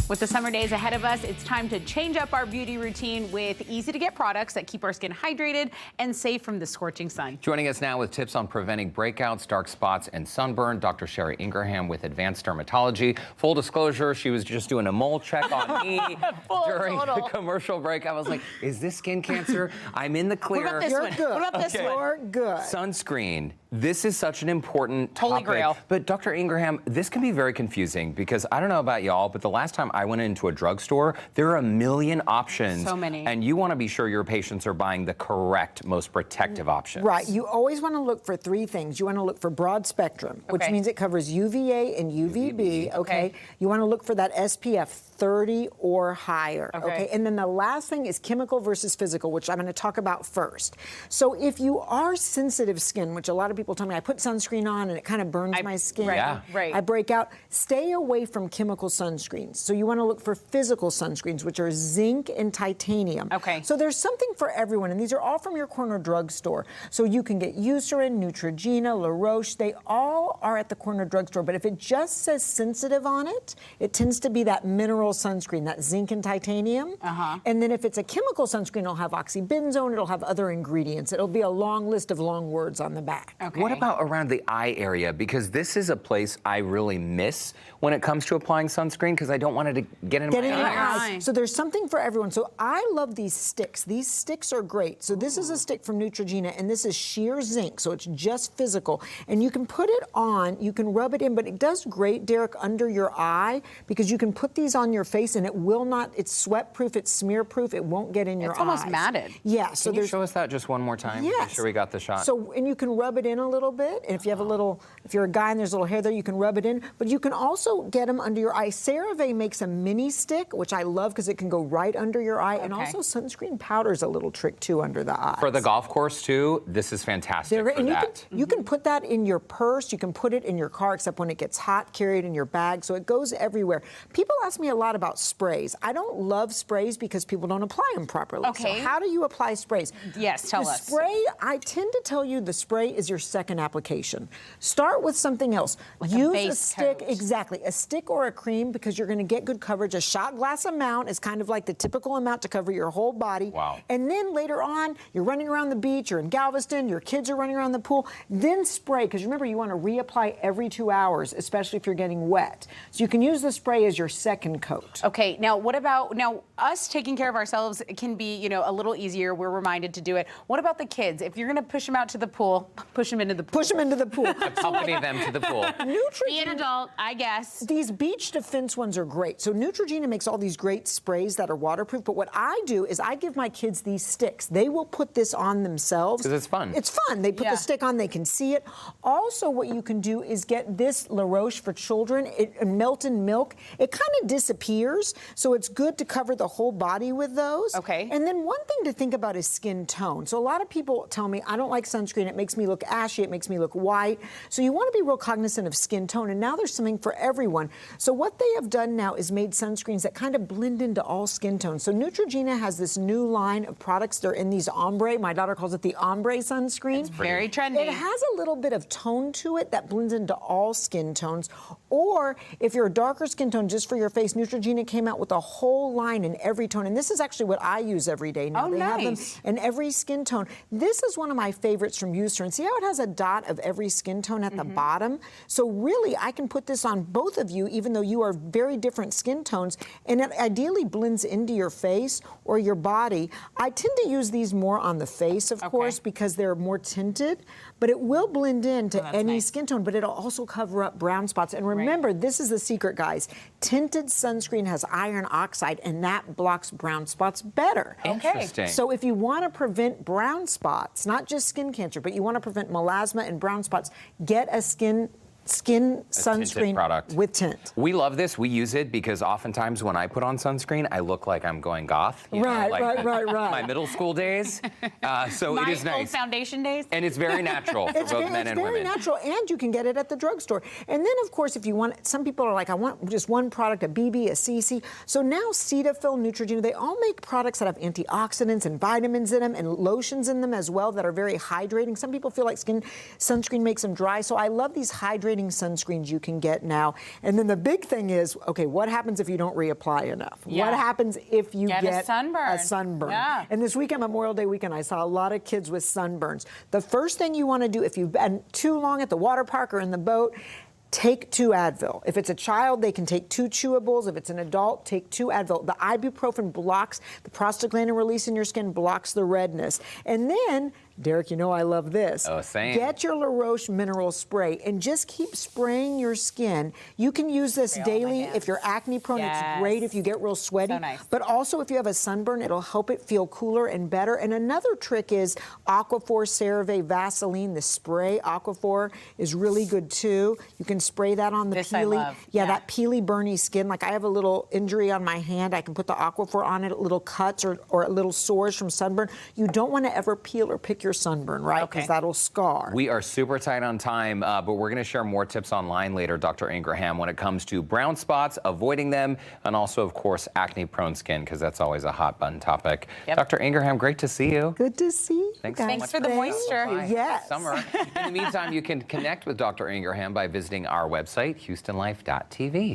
With the summer days ahead of us, it's time to change up our beauty routine with easy-to-get products that keep our skin hydrated and safe from the scorching sun. Joining us now with tips on preventing breakouts, dark spots, and sunburn, Dr. Sherry Ingraham with Advance Dermatology. Full disclosure, she was just doing a mole check on me during the commercial break. I was like, is this skin cancer? I'm in the clear. What about this one? Good. What about this one? You're good. Sunscreen. This is such an important Holy topic. grail. But Dr. Ingraham, this can be very confusing because I don't know about y'all, but the last time I went into a drugstore, there are a million options. So many. And you want to be sure your patients are buying the correct, most protective options. Right. You always want to look for three things. You want to look for broad spectrum, which means it covers UVA and UVB. Okay. You want to look for that SPF 30 or higher. Okay. And then the last thing is chemical versus physical, which I'm going to talk about first. So if you are sensitive skin, which a lot of people tell me, I put sunscreen on and it kind of burns my skin. Right. I break out. Stay away from chemical sunscreens. So you want to look for physical sunscreens, which are zinc and titanium. Okay. So there's something for everyone, and these are all from your corner drugstore. So you can get Eucerin, Neutrogena, La Roche. They all are at the corner drugstore. But if it just says sensitive on it, it tends to be that mineral sunscreen, that zinc and titanium. And then if it's a chemical sunscreen, it'll have oxybenzone, it'll have other ingredients. It'll be a long list of long words on the back. What about around the eye area? Because this is a place I really miss when it comes to applying sunscreen because I don't want it to get in my eyes. So there's something for everyone. So I love these sticks. These sticks are great. So this is a stick from Neutrogena, and this is sheer zinc, so it's just physical. And you can put it on, you can rub it in, but it does great, Derek, under your eye because you can put these on your face and it will not, it's sweat-proof, it's smear-proof, it won't get in your eyes. It's almost matted. Yeah. So can you show us that just one more time? Yes. Make sure we got the shot. So, and you can rub it in a little bit. And if you have a little, if you're a guy and there's a little hair there, you can rub it in. But you can also get them under your eye. CeraVe makes a mini stick, which I love because it can go right under your eye. And also sunscreen powder's a little trick too under the eyes. For the golf course too, this is fantastic for that. You can put that in your purse. You can put it in your car, except when it gets hot, carry it in your bag. So it goes everywhere. People ask me a lot about sprays. I don't love sprays because people don't apply them properly. Okay. So how do you apply sprays? Yes, tell us. The spray, I tend to tell you the spray is your second application. Start with something else. Use a stick, exactly, a stick or a cream because you're going to get good coverage. A shot glass amount is kind of like the typical amount to cover your whole body. Wow. And then later on, you're running around the beach, you're in Galveston, your kids are running around the pool, then spray, because remember, you want to reapply every 2 hours, especially if you're getting wet. So you can use the spray as your second coat. Okay, now what about, us taking care of ourselves can be, a little easier. We're reminded to do it. What about the kids? If you're going to push them out to the pool, push them into the pool. Push them into the pool. Accompany them to the pool. Be an adult, I guess. These beach defense ones are great. So Neutrogena makes all these great sprays that are waterproof, but what I do is I give my kids these sticks. They will put this on themselves. Because it's fun. It's fun. They put the stick on, they can see it. Also, what you can do is get this La Roche for children. It melt in milk. It kind of disappears, so it's good to cover the whole body with those. Okay. And then one thing to think about is skin tone. So a lot of people tell me, I don't like sunscreen. It makes me look ashy. It makes me look white. So you want to be real cognizant of skin tone. And now there's something for everyone. So what they have done now is made sunscreens that kind of blend into all skin tones. So Neutrogena has this new line of products. They're in these ombre. My daughter calls it the ombre sunscreen. It's very trendy. It has a little bit of tone to it that blends into all skin tones. Or if you're a darker skin tone just for your face, Neutrogena came out with a whole line in every tone. And this is actually what I use every day now. They have them in every skin tone. This is one of my favorites from Eucerin. See how it has a dot of every skin tone at the bottom? So really, I can put this on both of you, even though you are very different skin tones, and it ideally blends into your face or your body. I tend to use these more on the face, of course, because they're more tinted, but it will blend into any skin tone, but it'll also cover up brown spots. And remember, this is the secret, guys. Tinted sunscreen has iron oxide, and that blocks brown spots better. Interesting. So if you want to prevent brown spots, not just skin cancer, but you want to prevent melasma and brown spots, get a skin skin tinted sunscreen product. with tint. We love this. We use it because oftentimes when I put on sunscreen, I look like I'm going goth. You know, Right, like right. My middle school days. So it is My old nice. foundation days. And it's very natural for both men and It's very women. natural, and you can get it at the drugstore. And then, of course, if you want, some people are like, I want just one product, a BB, a CC. So now Cetaphil, Neutrogena, they all make products that have antioxidants and vitamins in them and lotions in them as well that are very hydrating. Some people feel like sunscreen makes them dry. So I love these hydrating sunscreens you can get now. And then the big thing is, okay, what happens if you don't reapply enough? Yeah. What happens if you get a sunburn? A sunburn. Yeah. And this weekend, Memorial Day weekend, I saw a lot of kids with sunburns. The first thing you want to do if you've been too long at the water park or in the boat, take 2 Advil. If it's a child, they can take 2 chewables. If it's an adult, take 2 Advil. The ibuprofen blocks the prostaglandin release in your skin, blocks the redness. And then, Derek, you know I love this. Oh, same. Get your La Roche mineral spray and just keep spraying your skin. You can use this Spray all my daily hands. if you're acne prone. Yes. It's great if you get real sweaty. So nice. But also if you have a sunburn, it'll help it feel cooler and better. And another trick is Aquaphor CeraVe Vaseline, the spray. Aquaphor is really good too. You can spray that on the This I peely. love. Yeah, Yeah. that peely, burny skin. Like I have a little injury on my hand. I can put the Aquaphor on it, little cuts or little sores from sunburn. You don't want to ever peel or pick your sunburn, right? Because Okay. that'll scar. We are super tight on time, but we're going to share more tips online later, Dr. Ingraham, when it comes to brown spots, avoiding them, and also, of course, acne-prone skin, because that's always a hot button topic. Yep. Dr. Ingraham, great to see you. Good to see you Thanks so guys. much for the moisture. you. Bye. Yes. Summer. In the meantime, you can connect with Dr. Ingraham by visiting our website, HoustonLife.tv.